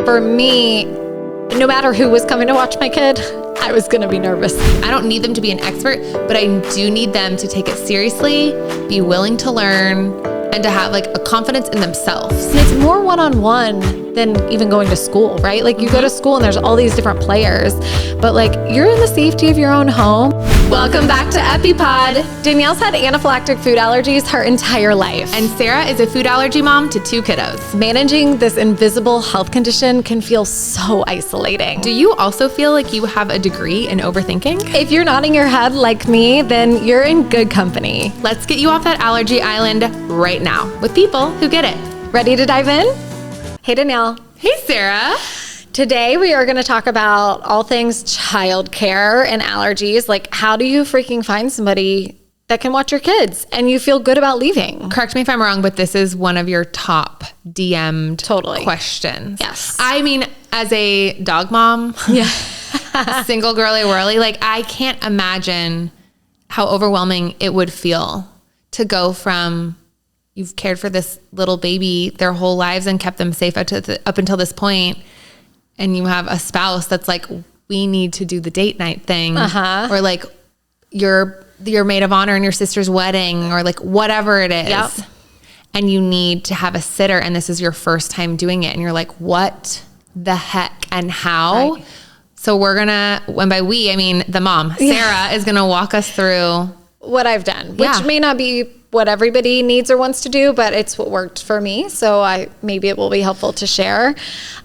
for me, no matter who was coming to watch my kid, I was going to be nervous. I don't need them to be an expert, but I do need them to take it seriously, be willing to learn, and to have like a confidence in themselves. And it's more one-on-one than even going to school, right? Like you go to school and there's all these different players, but like you're in the safety of your own home. Welcome back to EpiPod. Danielle's had anaphylactic food allergies her entire life. And Sarah is a food allergy mom to 2 kiddos. Managing this invisible health condition can feel so isolating. Do you also feel like you have a degree in overthinking? If you're nodding your head like me, then you're in good company. Let's get you off that allergy island right now with people who get it. Ready to dive in? Hey, Danielle. Hey, Sarah. Today we are going to talk about all things childcare and allergies. Like, how do you freaking find somebody that can watch your kids and you feel good about leaving? Correct me if I'm wrong, but this is one of your top DM'd questions. Yes. I mean, as a dog mom, single girly whirly, like I can't imagine how overwhelming it would feel to go from you've cared for this little baby their whole lives and kept them safe up until this point, and you have a spouse that's like, we need to do the date night thing, or like your maid of honor in your sister's wedding, or like whatever it is, and you need to have a sitter, and this is your first time doing it, and you're like, what the heck and how? Right. So we're gonna, when by we, I mean the mom, Sarah, is gonna walk us through what I've done, which may not be what everybody needs or wants to do, but it's what worked for me. So maybe it will be helpful to share.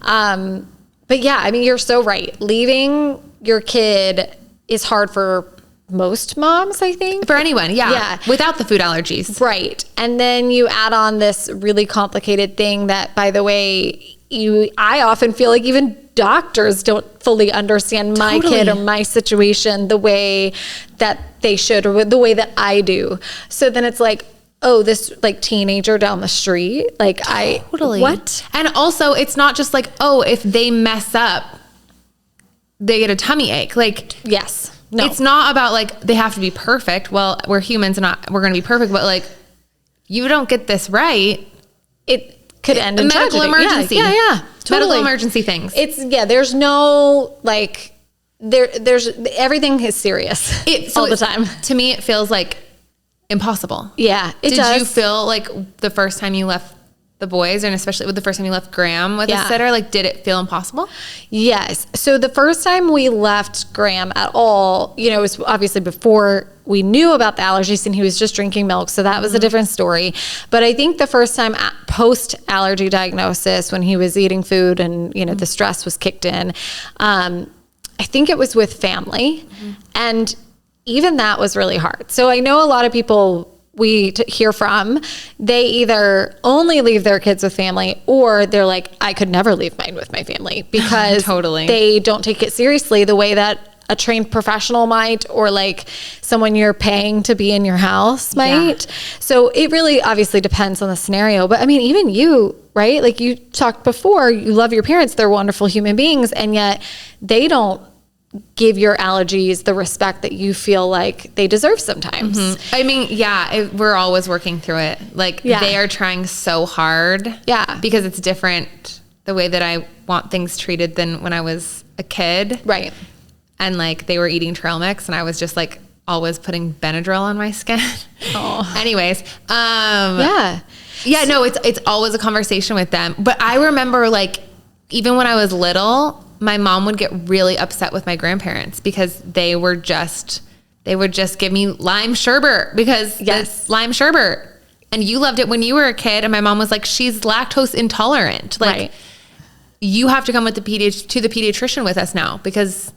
But yeah, I mean, you're so right. Leaving your kid is hard for most moms, I think. For anyone, yeah. Without the food allergies. Right. And then you add on this really complicated thing that, by the way, I often feel like even doctors don't fully understand my kid or my situation the way that they should, or the way that I do. So then it's like, oh, this like teenager down the street, like what? And also it's not just like, oh, if they mess up, they get a tummy ache. Like, yes, no, it's not about like, they have to be perfect. Well, we're humans and we're going to be perfect, but like, you don't get this right, it could end in medical tragedy. Emergency. Yeah. Totally. Medical emergency things. There's no like, there's everything is serious all the time. To me, it feels like impossible. Yeah, it does. Did you feel like the first time you left the boys, and especially with the first time you left Graham with a sitter, like did it feel impossible? Yes. So the first time we left Graham at all, it was obviously before we knew about the allergies and he was just drinking milk. So that was a different story. But I think the first time post allergy diagnosis, when he was eating food and, the stress was kicked in, I think it was with family. And even that was really hard. So I know a lot of people we hear from, they either only leave their kids with family, or they're like, I could never leave mine with my family, because they don't take it seriously the way that a trained professional might, or like someone you're paying to be in your house might. So it really obviously depends on the scenario. But I mean, even you, right? Like you talked before, you love your parents, they're wonderful human beings, and yet they don't give your allergies the respect that you feel like they deserve sometimes. I mean, we're always working through it. Like they are trying so hard. Yeah. Because it's different the way that I want things treated than when I was a kid. Right. And like they were eating trail mix and I was just like always putting Benadryl on my skin. Anyways. No, it's always a conversation with them. But I remember like, even when I was little, my mom would get really upset with my grandparents because they would just give me lime sherbet because this lime sherbet, and you loved it when you were a kid. And my mom was like, she's lactose intolerant. Like you have to come with to the pediatrician with us now because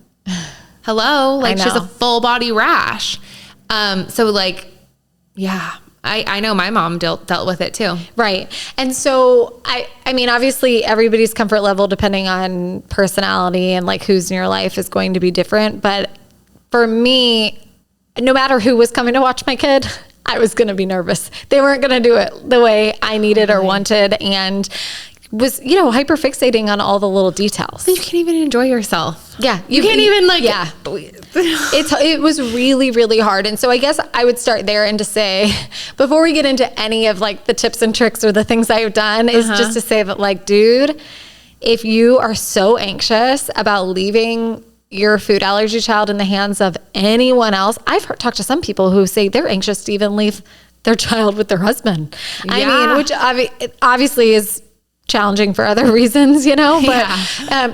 hello, like she has a full body rash. So like, I know my mom dealt with it too. Right. And so I mean, obviously everybody's comfort level, depending on personality and like who's in your life, is going to be different. But for me, no matter who was coming to watch my kid, I was going to be nervous. They weren't going to do it the way I needed or wanted, and was, hyper fixating on all the little details. You can't even enjoy yourself. Yeah. You can't even like, it was really, really hard. And so I guess I would start there and to say, before we get into any of like the tips and tricks or the things I've done, is just to say that like, dude, if you are so anxious about leaving your food allergy child in the hands of anyone else, I've talked to some people who say they're anxious to even leave their child with their husband. I mean, which obviously is challenging for other reasons, you know, but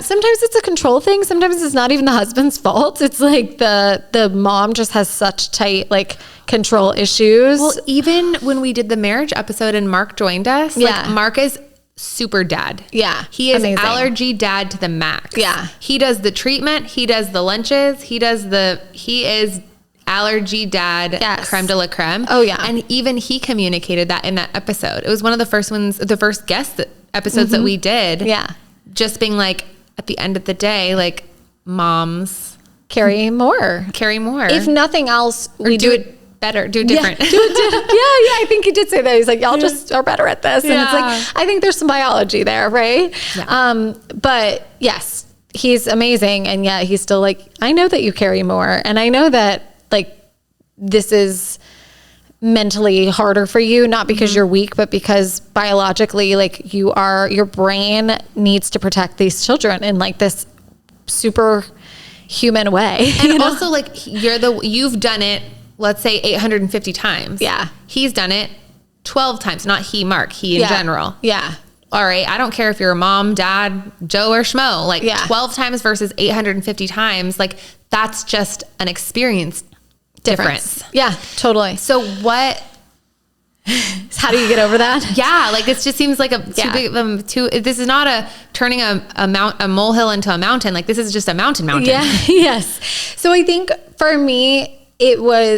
sometimes it's a control thing. Sometimes it's not even the husband's fault. It's like the mom just has such tight, like, control issues. Well, even when we did the marriage episode and Mark joined us, like, Mark is super dad. Yeah. He is amazing. Allergy dad to the max. Yeah. He does the treatment. He does the lunches. He is allergy dad, creme de la creme. Oh yeah. And even he communicated that in that episode. It was one of the first ones, the first guest episodes that we did. Yeah. Just being like, at the end of the day, like, moms carry more. If nothing else, we do it better, do it different. Yeah, I think he did say that. He's like, y'all just are better at this. And it's like, I think there's some biology there, right? Yeah. But yes, he's amazing. And yet he's still like, I know that you carry more. And I know that, like, this is mentally harder for you, not because you're weak, but because biologically, like, your brain needs to protect these children in, like, this super human way. And also, like, you've done it, let's say 850 times. Yeah. He's done it 12 times, not he, Mark, he in general. Yeah. All right. I don't care if you're a mom, dad, Joe or Schmo, like 12 times versus 850 times. Like, that's just an experience difference. Yeah, totally. So how do you get over that? Yeah. Like, this just seems like this is not turning a molehill into a mountain. Like, this is just a mountain. Yeah. Yes. So I think for me,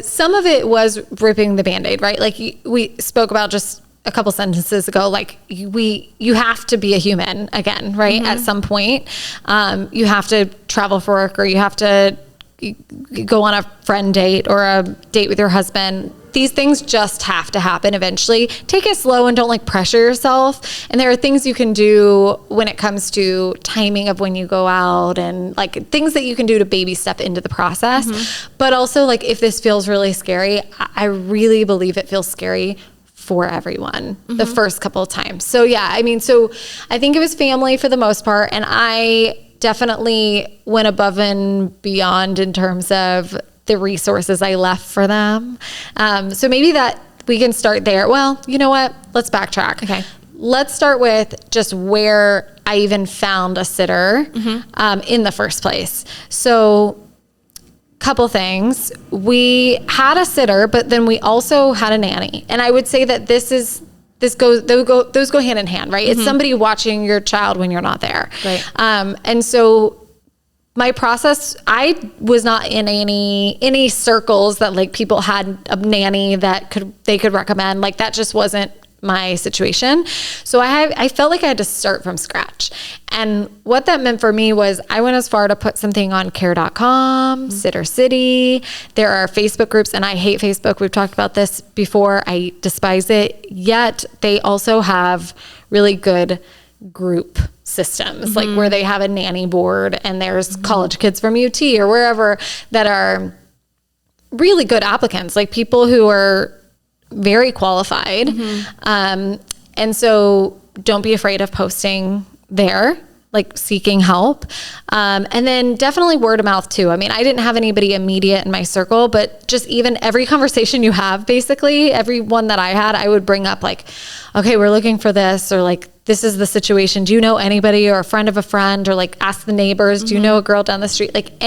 some of it was ripping the Band-Aid, right? Like, we spoke about just a couple sentences ago, like, you have to be a human again, right? At some point, you have to travel for work, or you have to go on a friend date or a date with your husband. These things just have to happen eventually. Take it slow and don't, like, pressure yourself. And there are things you can do when it comes to timing of when you go out, and, like, things that you can do to baby step into the process. But also, like, if this feels really scary, I really believe it feels scary for everyone the first couple of times. So yeah, I mean, so I think it was family for the most part. And I definitely went above and beyond in terms of the resources I left for them. So maybe that we can start there. Well, you know what? Let's backtrack. Okay. Let's start with just where I even found a sitter in the first place. So couple things. We had a sitter, but then we also had a nanny. And I would say that those go hand in hand, right? It's somebody watching your child when you're not there. Right. And so my process, I was not in any circles that, like, people had a nanny that they could recommend. Like, that just wasn't my situation. So I felt like I had to start from scratch. And what that meant for me was I went as far to put something on care.com, Sitter City. There are Facebook groups, and I hate Facebook. We've talked about this before. I despise it. Yet they also have really good group systems, like where they have a nanny board, and there's college kids from UT or wherever that are really good applicants, like people who are very qualified. And so don't be afraid of posting there, like seeking help. And then definitely word of mouth too. I mean, I didn't have anybody immediate in my circle, but just even every conversation you have, basically every one that I had, I would bring up, like, okay, we're looking for this, or like, this is the situation. Do you know anybody, or a friend of a friend, or like ask the neighbors, do you know a girl down the street? Like,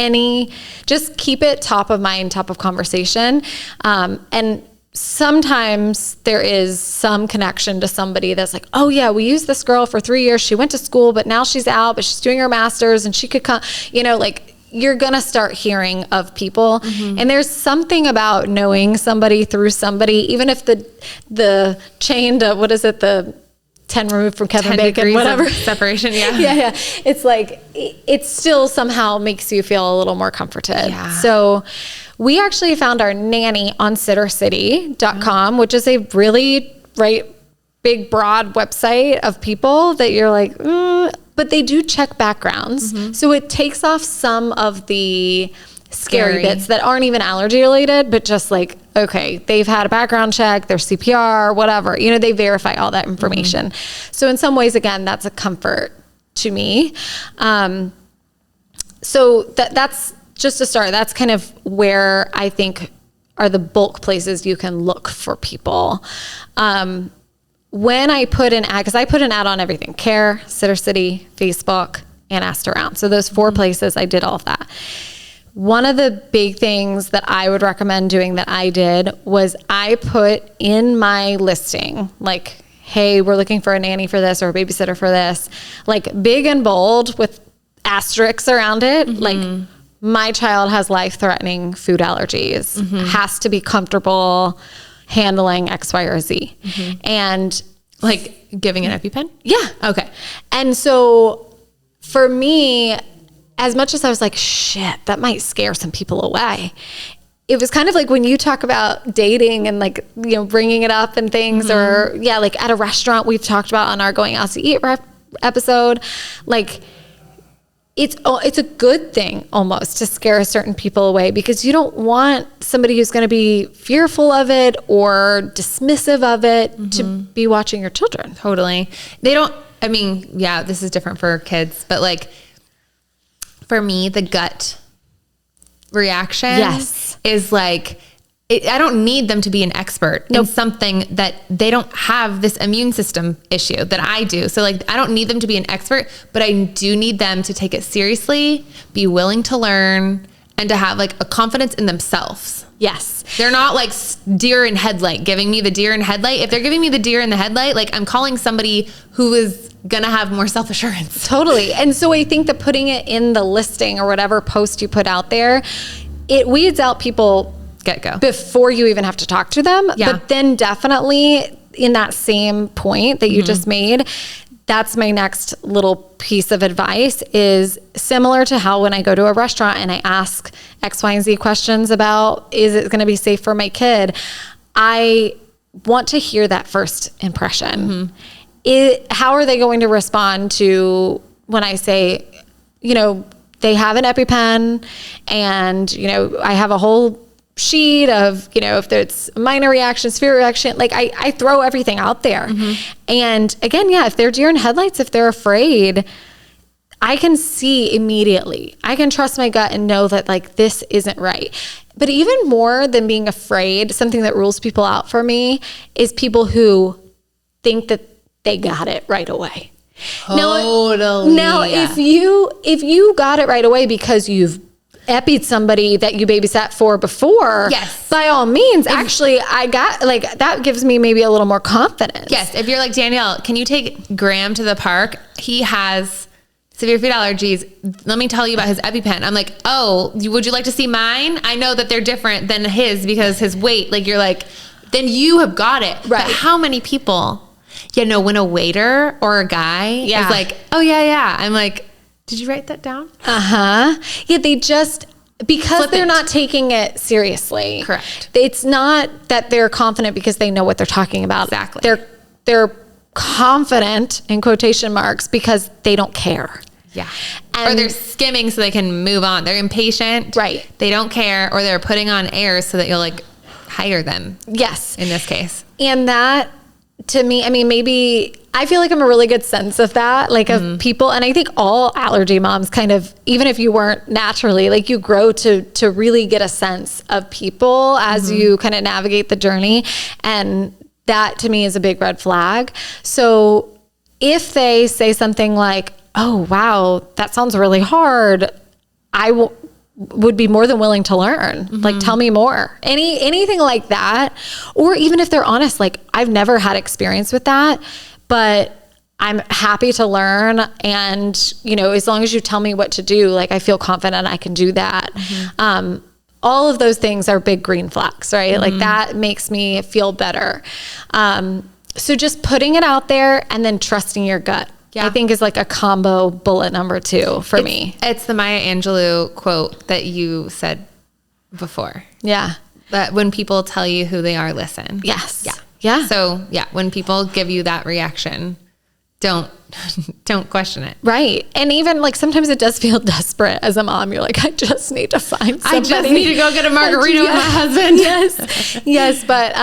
just keep it top of mind, top of conversation. And sometimes there is some connection to somebody that's like, oh yeah, we used this girl for 3 years. She went to school, but now she's out, but she's doing her master's, and she could come, like, you're going to start hearing of people. And there's something about knowing somebody through somebody, even if the chain to, what is it? The 10 removed from Kevin Bacon, whatever. Separation. Yeah. Yeah. It's like, it still somehow makes you feel a little more comforted. Yeah. So we actually found our nanny on sittercity.com, which is a really big, broad website of people that you're like, but they do check backgrounds. So it takes off some of the scary bits that aren't even allergy related, but just like, okay, they've had a background check, their CPR, whatever, they verify all that information. So in some ways, again, that's a comfort to me. So that's just a start. That's kind of where I think are the bulk places you can look for people. When I put an ad, because I put an ad on everything, Care, Sitter City, Facebook, and Asked Around. So those 4 places, I did all of that. One of the big things that I would recommend doing that I did was I put in my listing, like, hey, we're looking for a nanny for this or a babysitter for this, like big and bold with asterisks around it. Like, my child has life-threatening food allergies, has to be comfortable handling X, Y, or Z. And like giving an EpiPen? Yeah. Okay. And so for me, as much as I was like, shit, that might scare some people away, it was kind of like when you talk about dating and like, you know, bringing it up and things, or like at a restaurant we've talked about on our Going Out to Eat episode, like, it's a good thing almost to scare certain people away, because you don't want somebody who's going to be fearful of it or dismissive of it to be watching your children. Totally. They don't, I mean, yeah, this is different for kids, but like for me, the gut reaction is like, I don't need them to be an expert in something that they don't have this immune system issue that I do. So like, I don't need them to be an expert, but I do need them to take it seriously, be willing to learn, and to have like a confidence in themselves. Yes. They're not like deer in headlight, giving me the deer in headlight. If they're giving me the deer in the headlight, like I'm calling somebody who is going to have more self-assurance. Totally. And so I think that putting it in the listing or whatever post you put out there, it weeds out people get-go before you even have to talk to them. Yeah. But then definitely in that same point that you just made, that's my next little piece of advice, is similar to how when I go to a restaurant and I ask X, Y, and Z questions about, is it going to be safe for my kid? I want to hear that first impression. How are they going to respond to when I say, you know, they have an EpiPen and, you know, I have a whole sheet of, you know, if there's minor reaction, severe reaction, like I throw everything out there. And again, if they're deer in headlights, if they're afraid, I can see immediately. I can trust my gut and know that like this isn't right. But even more than being afraid, something that rules people out for me is people who think that they got it right away. Totally. Now if you got it right away because you've epied somebody that you babysat for before, by all means, actually, I got like, that gives me maybe a little more confidence. Yes. If you're like, Danielle, can you take Graham to the park? He has severe food allergies. Let me tell you about his EpiPen. I'm like, oh, would you like to see mine? I know that they're different than his because his weight, like you're like, then you have got it. Right. But how many people, when a waiter or a guy is like, oh yeah. I'm like, did you write that down? Yeah, they just, because they're not taking it seriously. Correct. It's not that they're confident because they know what they're talking about. Exactly. They're confident in quotation marks because they don't care. Yeah. Or they're skimming so they can move on. They're impatient. Right. They don't care, or they're putting on airs so that you'll like hire them. Yes. In this case. And that, to me, I mean, maybe I feel like I'm a really good sense of that, like of people. And I think all allergy moms kind of, even if you weren't naturally, like you grow to really get a sense of people as you kind of navigate the journey. And that to me is a big red flag. So if they say something like, oh, wow, that sounds really hard, I would be more than willing to learn. Like, tell me more. Anything like that. Or even if they're honest, like, I've never had experience with that, but I'm happy to learn. And, you know, as long as you tell me what to do, like, I feel confident I can do that. All of those things are big green flags, right? Like that makes me feel better. So just putting it out there and then trusting your gut. Yeah. I think is like a combo bullet number 2 for me. It's the Maya Angelou quote that you said before. Yeah. That when people tell you who they are, listen. Yes. Yeah. Yeah. So when people give you that reaction, don't question it. Right. And even like sometimes it does feel desperate as a mom. You're like, I just need to find somebody. I just need to go get a margarita with my husband. Yes. But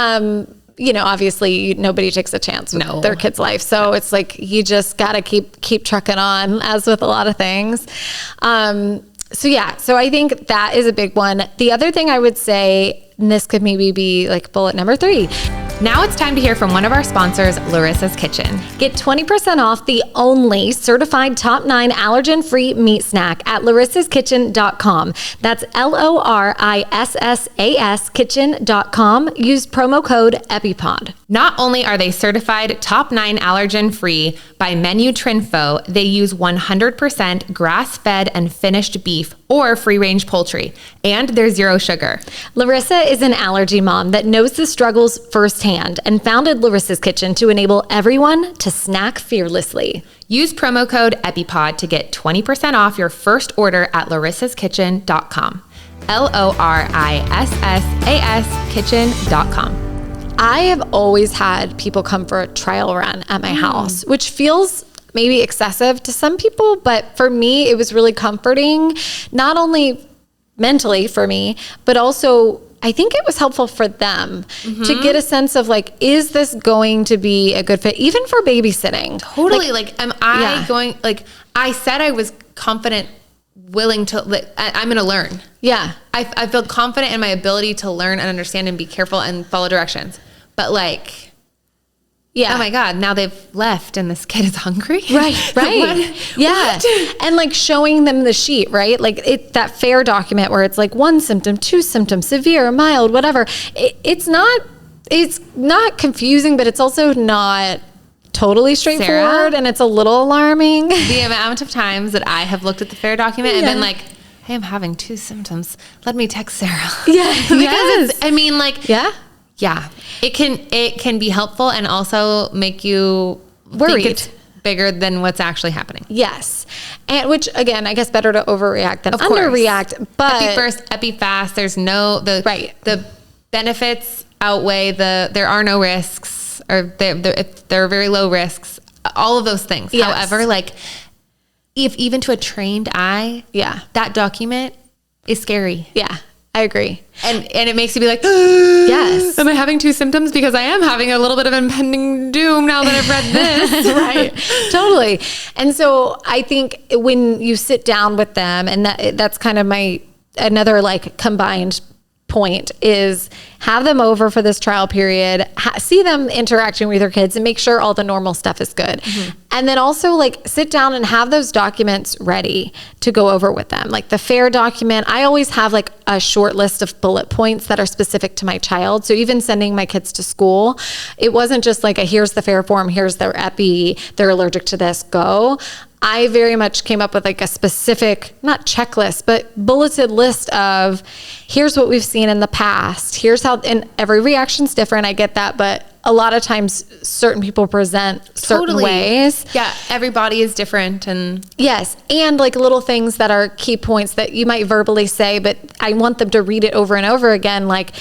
obviously nobody takes a chance with their kid's life. So it's like, you just got to keep trucking on, as with a lot of things. So I think that is a big one. The other thing I would say, and this could maybe be like bullet number 3. Now it's time to hear from one of our sponsors, Lorissa's Kitchen. Get 20% off the only certified top 9 allergen-free meat snack at lorissaskitchen.com. That's LORISSAS kitchen.com. Use promo code EpiPod. Not only are they certified top 9 allergen-free by Menu Trinfo, they use 100% grass-fed and finished beef or free-range poultry, and they're 0 sugar. Lorissa is an allergy mom that knows the struggles firsthand and founded Lorissa's Kitchen to enable everyone to snack fearlessly. Use promo code EpiPod to get 20% off your first order at lorissaskitchen.com. LORISSAS kitchen.com. I have always had people come for a trial run at my house, which feels maybe excessive to some people, but for me, it was really comforting, not only mentally for me, but also I think it was helpful for them to get a sense of like, is this going to be a good fit, even for babysitting? Totally. Like am I going, like I said, I was confident, willing to, I'm going to learn. Yeah. I feel confident in my ability to learn and understand and be careful and follow directions. But like, oh my God, now they've left and this kid is hungry. Right. Yeah. What? And like showing them the sheet, right? Like that FARE document where it's like 1 symptom, 2 symptoms, severe, mild, whatever. It's not confusing, but it's also not totally straightforward, and it's a little alarming. The amount of times that I have looked at the FARE document and been like, hey, I'm having 2 symptoms. Let me text Sarah. Yeah. Because it's, I mean, like, yeah, it can be helpful and also make you worried. Think it's bigger than what's actually happening. Yes. And which again, I guess better to overreact than underreact, but epi first, epi fast. There's the benefits outweigh there are no risks, or there are very low risks, all of those things. Yes. However, like if even to a trained eye, that document is scary. Yeah. I agree. And it makes you be like, yes. Am I having 2 symptoms? Because I am having a little bit of impending doom now that I've read this. Right. Totally. And so I think when you sit down with them, and that's kind of another like combined point, is have them over for this trial period, see them interacting with your kids and make sure all the normal stuff is good. And then also like sit down and have those documents ready to go over with them. Like the FARE document, I always have like a short list of bullet points that are specific to my child. So even sending my kids to school, it wasn't just like here's the FARE form, here's their epi, they're allergic to this, go. I very much came up with like a specific, not checklist, but bulleted list of here's what we've seen in the past. Here's how, and every reaction's different. I get that. But a lot of times certain people present certain ways. Yeah. Every body is different. And yes. And like little things that are key points that you might verbally say, but I want them to read it over and over again. Like,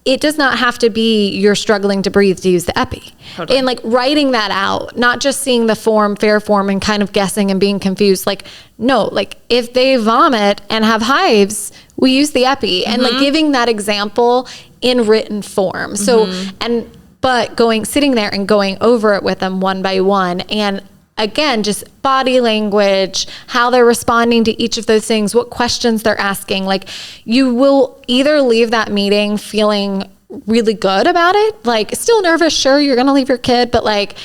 it does not have to be you're struggling to breathe to use the epi. Totally. And like writing that out, not just seeing the FARE form and kind of guessing and being confused. Like, no, like if they vomit and have hives, we use the epi. And like giving that example in written form. So, but sitting there and going over it with them one by one, and again, just body language, how they're responding to each of those things, what questions they're asking. Like, you will either leave that meeting feeling really good about it, like still nervous, sure, you're going to leave your kid, but like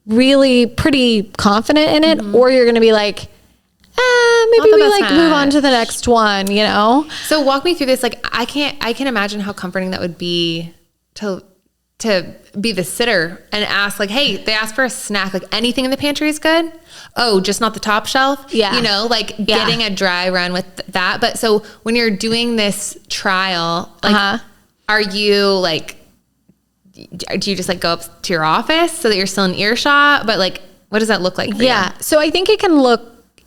really pretty confident in it, or you're going to be like, maybe we like move on to the next one, you know? So walk me through this. Like, I can imagine how comforting that would be to be the sitter and ask like, hey, they asked for a snack, like anything in the pantry is good. Oh, just not the top shelf. Yeah. You know, like getting a dry run with that. But so when you're doing this trial, like, are you like, do you just like go up to your office so that you're still in earshot? But like, what does that look like for you? So I think it can look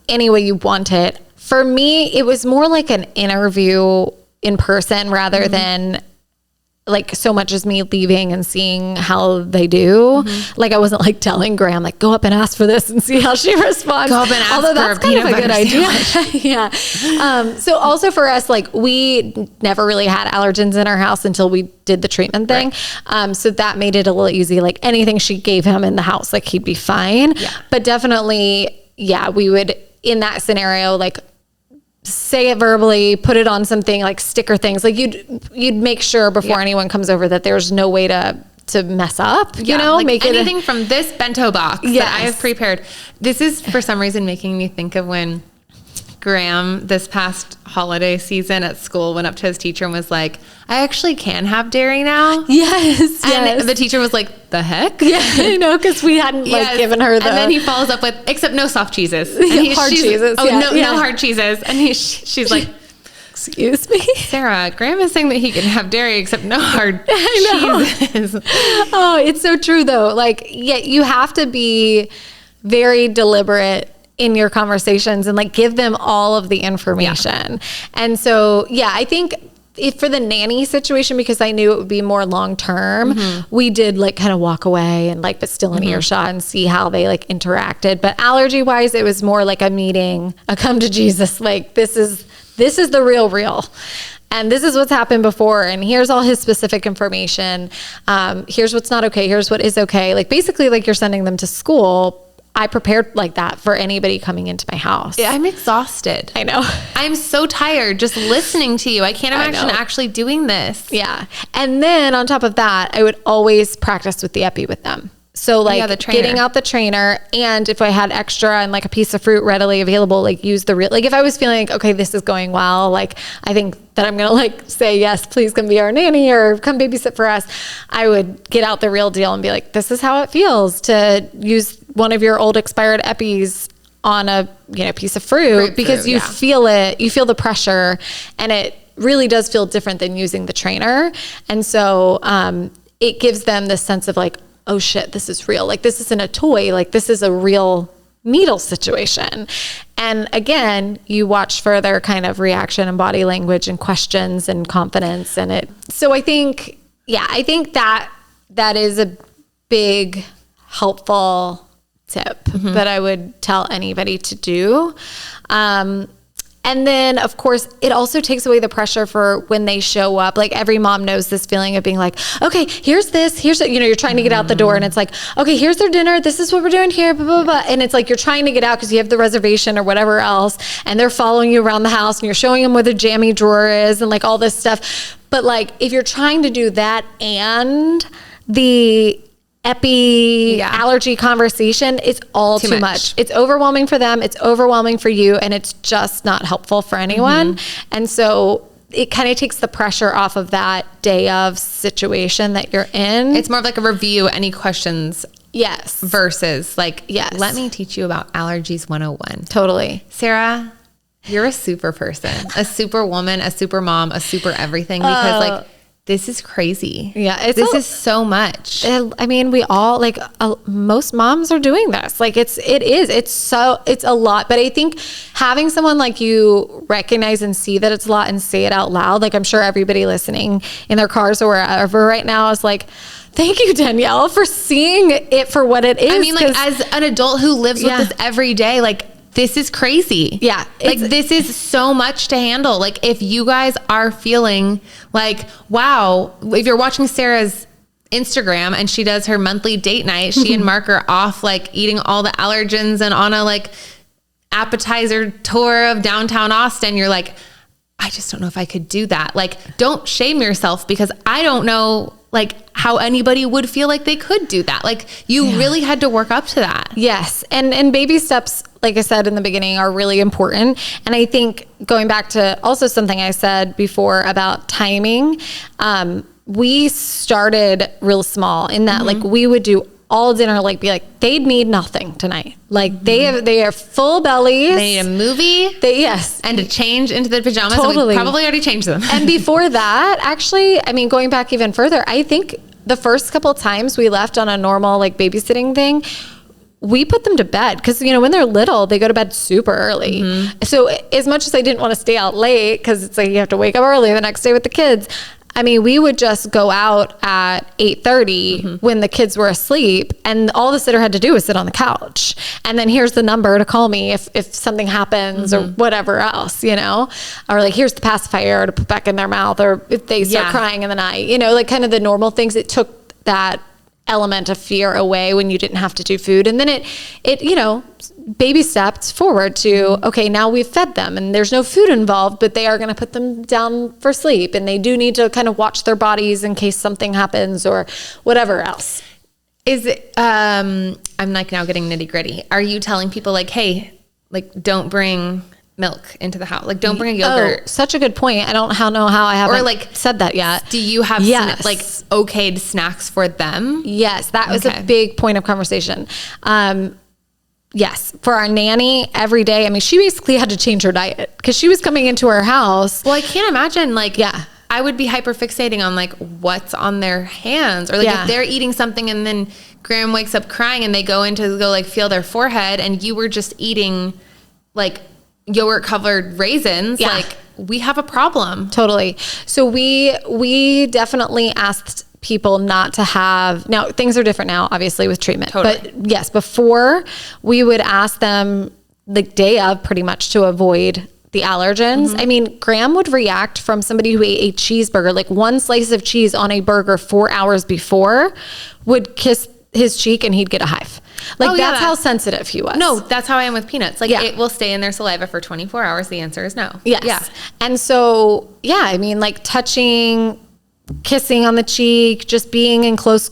any way you want it. For me, it was more like an interview in person rather than like so much as me leaving and seeing how they do. Like I wasn't like telling Graham, like go up and ask for this and see how she responds. Go up and ask Although for that's a kind of a peanut good butter idea. Yeah. So also for us, like we never really had allergens in our house until we did the treatment thing. Right. So that made it a little easy. Like anything she gave him in the house, like he'd be fine. Yeah. But definitely, yeah, we would in that scenario, like say it verbally, put it on something like sticker things. Like you'd make sure before anyone comes over that there's no way to mess up, you know, like make anything from this bento box that I have prepared. This is for some reason making me think of when Graham this past holiday season at school went up to his teacher and was like, I actually can have dairy now. Yes. And the teacher was like, the heck? Yeah, I know, because we hadn't like given her the. And then he follows up with, except no soft cheeses. And hard cheeses. Oh, no hard cheeses. And she's like, excuse me? Sarah, Graham is saying that he can have dairy except no hard cheeses. Oh, it's so true though. Like, yeah, you have to be very deliberate in your conversations and like give them all of the information. Yeah. And so, yeah, I think for the nanny situation, because I knew it would be more long-term, we did like kind of walk away and like, but still in earshot and see how they like interacted. But allergy wise, it was more like a meeting, a come to Jesus. Like this is the real. And this is what's happened before. And here's all his specific information. Here's what's not okay. Here's what is okay. Like basically like you're sending them to school. I prepared like that for anybody coming into my house. Yeah, I'm exhausted. I know. I'm so tired just listening to you. I can't imagine actually doing this. Yeah. And then on top of that, I would always practice with the epi with them. So like getting out the trainer, and if I had extra and like a piece of fruit readily available, like use the real, like if I was feeling like, okay, this is going well, like I think that I'm going to like say, yes, please come be our nanny or come babysit for us. I would get out the real deal and be like, this is how it feels to use one of your old expired epis on a, piece of fruit because you feel it, you feel the pressure, and it really does feel different than using the trainer. And so, it gives them this sense of like, oh shit, this is real. Like this isn't a toy. Like this is a real needle situation. And again, you watch for their kind of reaction and body language and questions and confidence and it. So I think that is a big helpful tip that I would tell anybody to do. And then, of course, it also takes away the pressure for when they show up. Like every mom knows this feeling of being like, okay, here's this, you're trying to get out the door and it's like, okay, here's their dinner. This is what we're doing here, blah, blah, blah. And it's like, you're trying to get out because you have the reservation or whatever else. And they're following you around the house and you're showing them where the jammy drawer is and like all this stuff. But like, if you're trying to do that and the allergy conversation, it's all too much. It's overwhelming for them. It's overwhelming for you. And it's just not helpful for anyone. And so it kind of takes the pressure off of that day of situation that you're in. It's more of like a review. Any questions? Yes. Versus like, let me teach you about allergies 101. Totally. Sarah, you're a super person, a super woman, a super mom, a super everything, because like, this is crazy. Yeah. This is so much. I mean, we all like most moms are doing this. Like it's a lot, but I think having someone like you recognize and see that it's a lot and say it out loud. Like I'm sure everybody listening in their cars or wherever right now is like, thank you, Danielle, for seeing it for what it is. I mean, like as an adult who lives with this every day, like this is crazy. Yeah. Like this is so much to handle. Like if you guys are feeling like, wow, if you're watching Sarah's Instagram and she does her monthly date night, she and Mark are off like eating all the allergens and on a like appetizer tour of downtown Austin. You're like, I just don't know if I could do that. Like, don't shame yourself because I don't know like how anybody would feel like they could do that. Like you really had to work up to that. Yes. And baby steps, like I said in the beginning, are really important. And I think going back to also something I said before about timing, we started real small in that like we would do all dinner, like be like, they'd need nothing tonight. Like they are full bellies. They need a movie. And to change into the pajamas. Totally. And we probably already changed them. And before that, actually, I mean, going back even further, I think the first couple times we left on a normal like babysitting thing, we put them to bed because, when they're little, they go to bed super early. So as much as I didn't want to stay out late because it's like you have to wake up early the next day with the kids, I mean, we would just go out at 8:30 when the kids were asleep, and all the sitter had to do was sit on the couch. And then here's the number to call me if something happens or whatever else, you know, or like, here's the pacifier to put back in their mouth, or if they start crying in the night, you know, like kind of the normal things. It took that element of fear away when you didn't have to do food. And then it, you know, baby stepped forward to, okay, now we've fed them and there's no food involved, but they are going to put them down for sleep. And they do need to kind of watch their bodies in case something happens or whatever else. Is it, I'm like now getting nitty gritty. Are you telling people like, hey, like don't bring milk into the house? Like don't bring a yogurt. Oh, such a good point. I don't know how I haven't said that yet. Do you have like okayed snacks for them? Yes, that was a big point of conversation. Yes, for our nanny every day. I mean, she basically had to change her diet because she was coming into our house. Well, I can't imagine I would be hyper fixating on like what's on their hands, or like if they're eating something and then Graham wakes up crying and they go like feel their forehead and you were just eating like yogurt covered raisins. Like we have a problem. Totally. So we definitely asked people not to have, now things are different now, obviously with treatment, but yes, before we would ask them the day of pretty much to avoid the allergens. I mean, Graham would react from somebody who ate a cheeseburger, like one slice of cheese on a burger 4 hours before would kiss his cheek and he'd get a hive. Like that's how sensitive he was. No, that's how I am with peanuts. Like it will stay in their saliva for 24 hours. The answer is no. Yes. Yeah. And so, I mean, like touching, kissing on the cheek, just being in close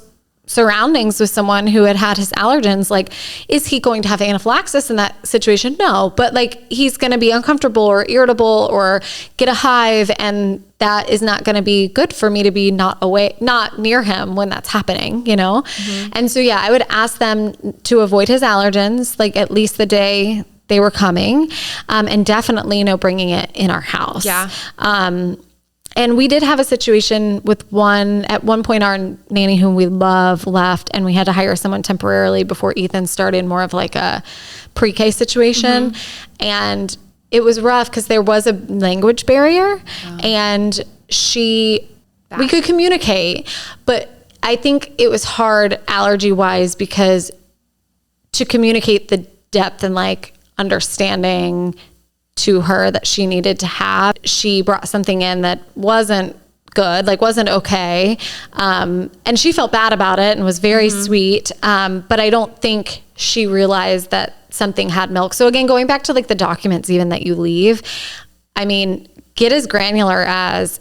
surroundings with someone who had his allergens, like, is he going to have anaphylaxis in that situation? No, but like he's going to be uncomfortable or irritable or get a hive, and that is not going to be good for me to be not near him when that's happening, you know? And so, I would ask them to avoid his allergens, like at least the day they were coming, and definitely no bringing it in our house. Yeah. And we did have a situation with at one point, our nanny whom we love left, and we had to hire someone temporarily before Ethan started more of like a pre-K situation. And it was rough because there was a language barrier and we could communicate, but I think it was hard allergy wise because to communicate the depth and like understanding to her that she needed to have, she brought something in that wasn't good, like wasn't okay. And she felt bad about it and was very sweet. But I don't think she realized that something had milk. So again, going back to like the documents even that you leave, I mean, get as granular as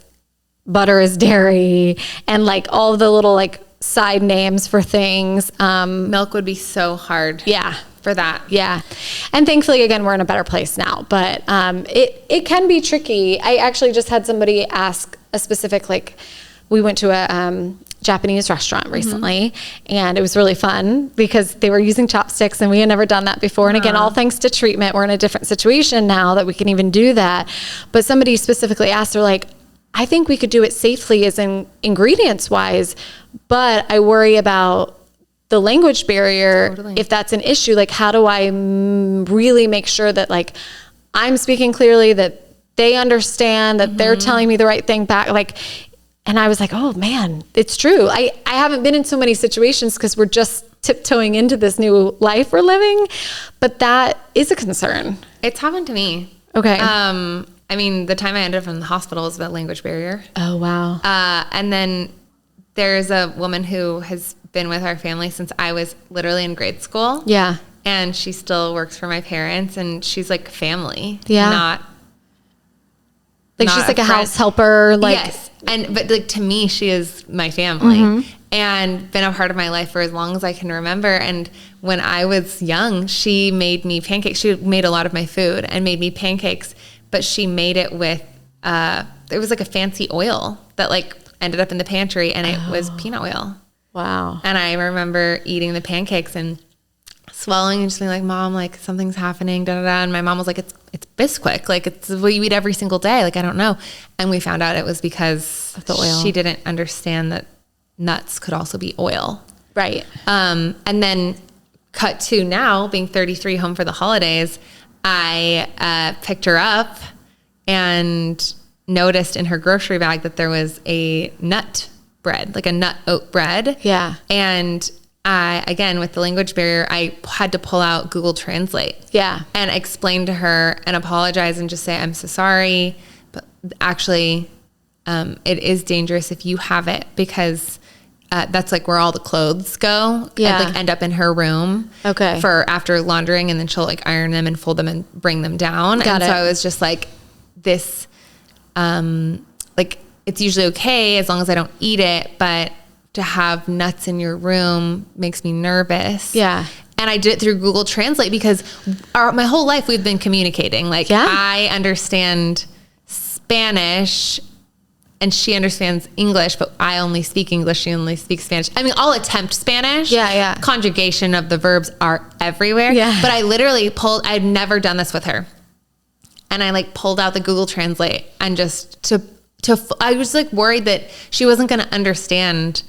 butter is dairy and like all the little like side names for things. Milk would be so hard. For that. Yeah. And thankfully, again, we're in a better place now, but it can be tricky. I actually just had somebody ask a specific, like we went to a Japanese restaurant recently and it was really fun because they were using chopsticks and we had never done that before. And again, all thanks to treatment, we're in a different situation now that we can even do that. But somebody specifically asked, they're like, I think we could do it safely as in ingredients wise, but I worry about the language barrier. If that's an issue, like how do I really make sure that like I'm speaking clearly, that they understand, that they're telling me the right thing back, like, and I was like, oh man, it's true. I haven't been in so many situations because we're just tiptoeing into this new life we're living, but that is a concern. It's happened to me. Okay. I mean, the time I ended up in the hospital was the language barrier. Oh, wow. And then there's a woman who has been with our family since I was literally in grade school. Yeah. And she still works for my parents and she's like family. Yeah. Not she's like a house helper. Like, yes. But like to me, she is my family and been a part of my life for as long as I can remember. And when I was young, she made me pancakes. She made a lot of my food and made me pancakes, but she made it with, it was like a fancy oil that like ended up in the pantry and it was peanut oil. Wow. And I remember eating the pancakes and swallowing and just being like, Mom, like something's happening, da da da. And my mom was like, it's Bisquick. Like it's what you eat every single day. Like, I don't know. And we found out it was because of the oil. She didn't understand that nuts could also be oil. Right. And then cut to now being 33 home for the holidays. I picked her up and noticed in her grocery bag that there was a nut bread, like a nut oat bread. Yeah. And I, again, with the language barrier, I had to pull out Google Translate. Yeah. And explain to her and apologize and just say, I'm so sorry, but actually, it is dangerous if you have it, because that's like where all the clothes go. Yeah. And like end up in her room. Okay. For after laundering, and then she'll like iron them and fold them and bring them down. Got it. So I was just like, this, like, it's usually okay as long as I don't eat it, but to have nuts in your room makes me nervous. Yeah. And I did it through Google Translate, because my whole life we've been communicating. Like, I understand Spanish and she understands English, but I only speak English. She only speaks Spanish. I mean, I'll attempt Spanish. Yeah. Conjugation of the verbs are everywhere. Yeah. But I literally I'd never done this with her. And I like pulled out the Google Translate and just I was like worried that she wasn't going to understand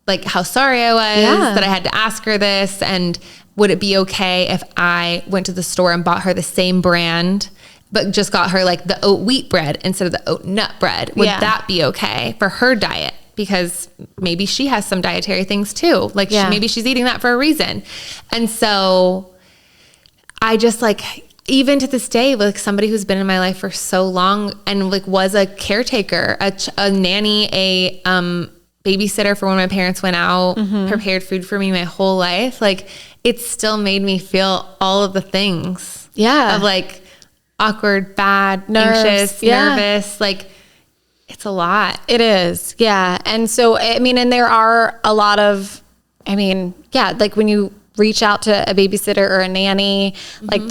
like how sorry I was that I had to ask her this, and would it be okay if I went to the store and bought her the same brand, but just got her like the oat wheat bread instead of the oat nut bread? Would that be okay for her diet? Because maybe she has some dietary things too. Like maybe she's eating that for a reason. And so I just like, even to this day, like somebody who's been in my life for so long and like was a caretaker, a nanny, a babysitter for when my parents went out, prepared food for me my whole life. Like, it still made me feel all of the things. Yeah. Of like awkward, bad, anxious, nervous. Like, it's a lot. It is. Yeah. And so, I mean, and there are a lot of, I mean, like when you reach out to a babysitter or a nanny, like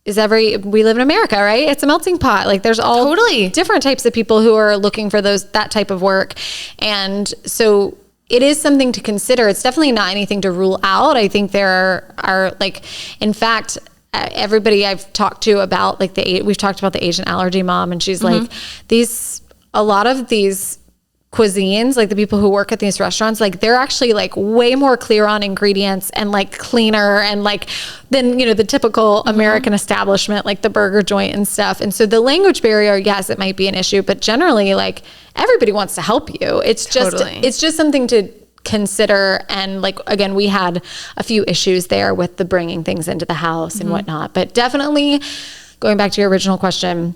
we live in America, right? It's a melting pot. Like there's all different types of people who are looking for that type of work. And so it is something to consider. It's definitely not anything to rule out. I think there are like, in fact, everybody I've talked to about like we've talked about the Asian allergy mom, and she's like, a lot of these cuisines, like the people who work at these restaurants, like they're actually like way more clear on ingredients and like cleaner and like than, the typical American establishment, like the burger joint and stuff. And so the language barrier, yes, it might be an issue, but generally like everybody wants to help you. It's just something to consider. And like, again, we had a few issues there with the bringing things into the house and whatnot, but definitely going back to your original question,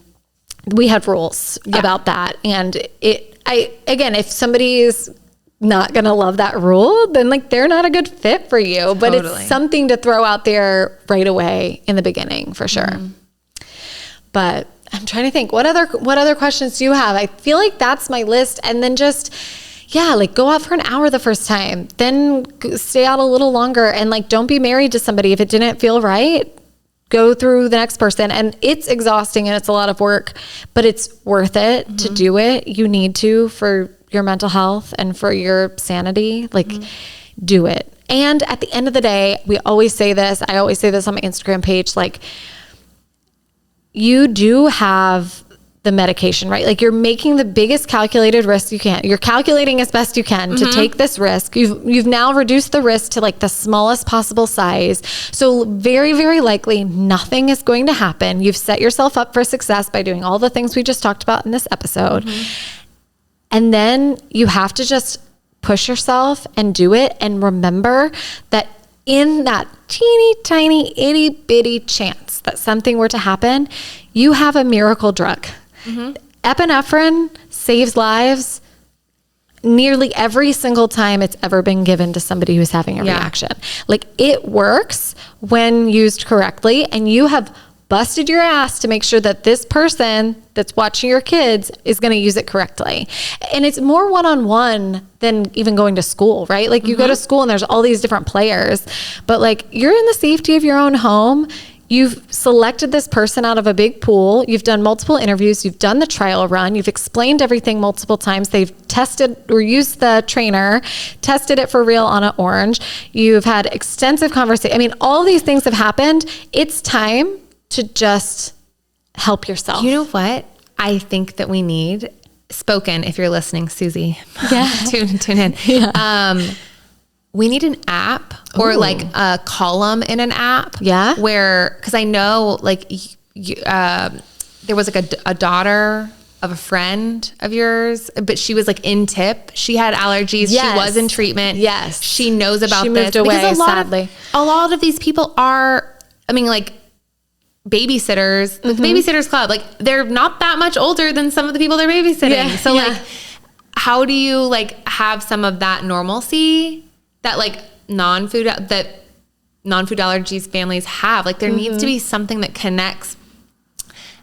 we had rules about that. And again, if somebody is not going to love that rule, then like they're not a good fit for you, but it's something to throw out there right away in the beginning for sure. But I'm trying to think, what other questions do you have? I feel like that's my list. And then just, like go out for an hour the first time, then stay out a little longer, and like, don't be married to somebody if it didn't feel right. Go through the next person, and it's exhausting and it's a lot of work, but it's worth it to do it. You need to, for your mental health and for your sanity, like do it. And at the end of the day, I always say this on my Instagram page, like you do have the medication, right? Like you're making the biggest calculated risk you can. You're calculating as best you can to take this risk. You've now reduced the risk to like the smallest possible size. So very, very likely nothing is going to happen. You've set yourself up for success by doing all the things we just talked about in this episode. And then you have to just push yourself and do it. And remember that in that teeny tiny itty bitty chance that something were to happen, you have a miracle drug. Epinephrine saves lives nearly every single time it's ever been given to somebody who's having a reaction. Like it works when used correctly, and you have busted your ass to make sure that this person that's watching your kids is going to use it correctly. And it's more one-on-one than even going to school, right? Like you go to school and there's all these different players, but like you're in the safety of your own home. You've selected this person out of a big pool. You've done multiple interviews. You've done the trial run. You've explained everything multiple times. They've tested or used the trainer, tested it for real on an orange. You've had extensive conversation. I mean, all these things have happened. It's time to just help yourself. You know what? I think that we need spoken. If you're listening, Susie, tune in. We need an app or like a column in an app. Where, cause I know like there was like a daughter of a friend of yours, but she was like in tip. She had allergies. Yes. She was in treatment. Yes. She knows about she this. Moved away, because sadly. A lot of these people are, I mean, like babysitters, like the Babysitters Club, like they're not that much older than some of the people they're babysitting. Yeah. So like, how do you like have some of that normalcy that like non-food allergies families have? Like there needs to be something that connects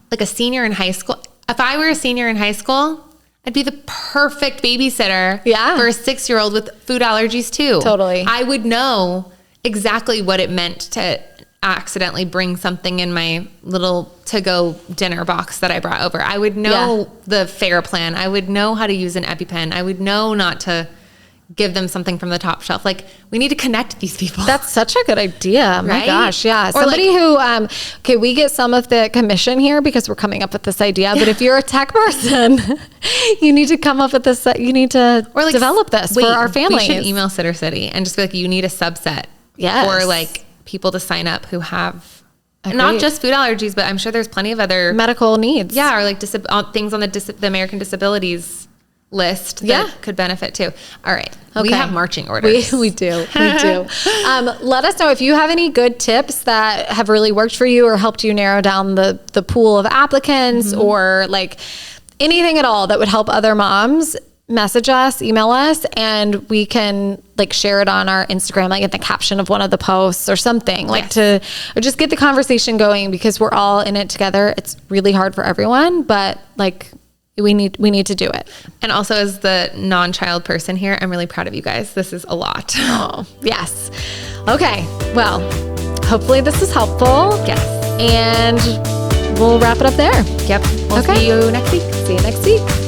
like a senior in high school. If I were a senior in high school, I'd be the perfect babysitter for a 6-year-old with food allergies too. Totally. I would know exactly what it meant to accidentally bring something in my little to-go dinner box that I brought over. I would know the FARE plan. I would know how to use an EpiPen. I would know not to give them something from the top shelf. Like we need to connect these people. That's such a good idea. My Right? gosh. Yeah. Or Somebody like, who, we get some of the commission here because we're coming up with this idea, but if you're a tech person, you need to come up with this, you need to develop this for our families. We should email Sitter City and just be like, you need a subset for like people to sign up who have not just food allergies, but I'm sure there's plenty of other medical needs. Yeah. Or like things on the American Disabilities list that could benefit too. All right. Okay. We have marching orders. We do. Let us know if you have any good tips that have really worked for you or helped you narrow down the pool of applicants or like anything at all that would help other moms. Message us, email us, and we can like share it on our Instagram, like in the caption of one of the posts or something, like or just get the conversation going because we're all in it together. It's really hard for everyone, but like we need to do it. And also as the non-child person here, I'm really proud of you guys. This is a lot. Oh, yes. Okay. Well, hopefully this is helpful. Yes. And we'll wrap it up there. Yep. We'll see you next week. See you next week.